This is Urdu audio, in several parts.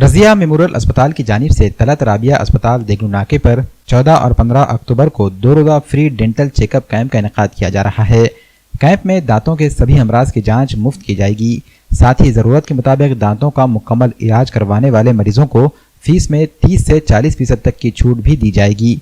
رضیہ میموریل اسپتال کی جانب سے طلعت رابعہ اسپتال دیگلو ناکے پر 14 اور 15 اکتوبر کو 2 روزہ free dental check up camp کا انعقاد کیا جا رہا ہے۔ کیمپ میں دانتوں کے سبھی امراض کی جانچ مفت کی جائے گی۔ ساتھ ہی ضرورت کے مطابق دانتوں کا مکمل علاج کروانے والے مریضوں کو فیس میں 30 سے 40% تک کی چھوٹ بھی دی جائے گی۔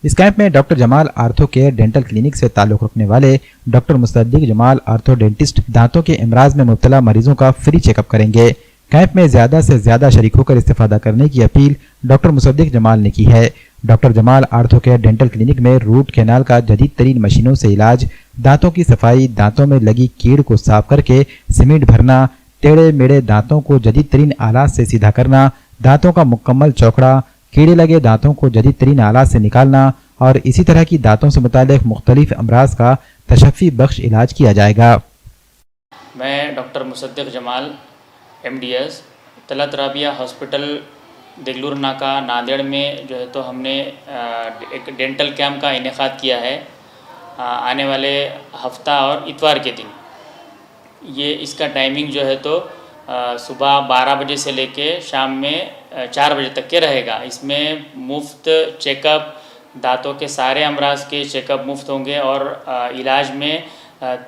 اس کیمپ میں ڈاکٹر جمال آرتھو کیئر ڈینٹل کلینک سے تعلق رکھنے والے ڈاکٹر مصدق جمال آرتھو ڈینٹسٹ دانتوں کے امراض میں مبتلا مریضوں کا فری چیک اپ کریں گے۔ کیمپ میں زیادہ سے زیادہ شریک ہو کر استفادہ کرنے کی اپیل ڈاکٹر مصدق جمال نے کی ہے۔ ڈاکٹر جمال آرتھو کیئر ڈینٹل کلینک میں روٹ کینال کا جدید ترین مشینوں سے علاج، دانتوں کی صفائی، دانتوں میں لگی کیڑ کو صاف کر کے سیمنٹ بھرنا، ٹیڑے میڑے دانتوں کو جدید ترین آلات سے سیدھا کرنا، دانتوں کا مکمل چوکڑا، کیڑے لگے دانتوں کو جدید ترین آلات سے نکالنا اور اسی طرح کی دانتوں سے متعلق مختلف امراض کا تشفی بخش علاج کیا جائے گا۔ میں ڈاکٹر مصدق جمال MDS طلعت رابعہ ہاسپٹل دیگلور ناکا ناندیڑ میں جو ہے تو ہم نے ایک ڈینٹل کیمپ کا انعقاد کیا ہے آنے والے ہفتہ اور اتوار کے دن۔ یہ اس کا ٹائمنگ جو ہے تو صبح 12 بجے سے لے کے شام میں 4 بجے تک کے رہے گا۔ اس میں مفت چیک اپ، دانتوں کے سارے امراض کے چیک اپ مفت ہوں گے اور علاج میں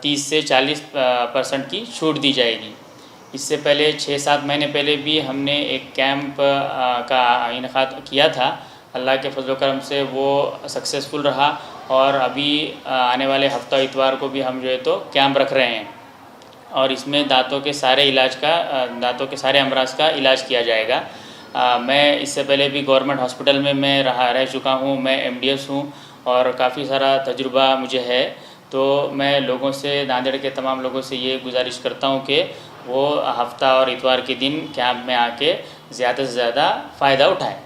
30 سے 40% کی چھوٹ دی جائے گی۔ اس سے پہلے 6-7 مہینے پہلے بھی ہم نے ایک کیمپ کا انعقاد کیا تھا۔ اللہ کے فضل و کرم سے وہ سکسیسفل رہا اور ابھی آنے والے ہفتہ اتوار کو بھی ہم جو ہے تو کیمپ رکھ رہے ہیں اور اس میں دانتوں کے سارے امراض کا علاج کیا جائے گا۔ میں اس سے پہلے بھی گورنمنٹ ہاسپٹل میں رہ چکا ہوں، میں MDS ہوں اور کافی سارا تجربہ مجھے ہے، تو میں لوگوں سے، ناندیڑ کے تمام لوگوں سے یہ گزارش کرتا ہوں کہ وہ ہفتہ اور اتوار کے دن کیمپ میں آ کے زیادہ سے زیادہ فائدہ اٹھائیں۔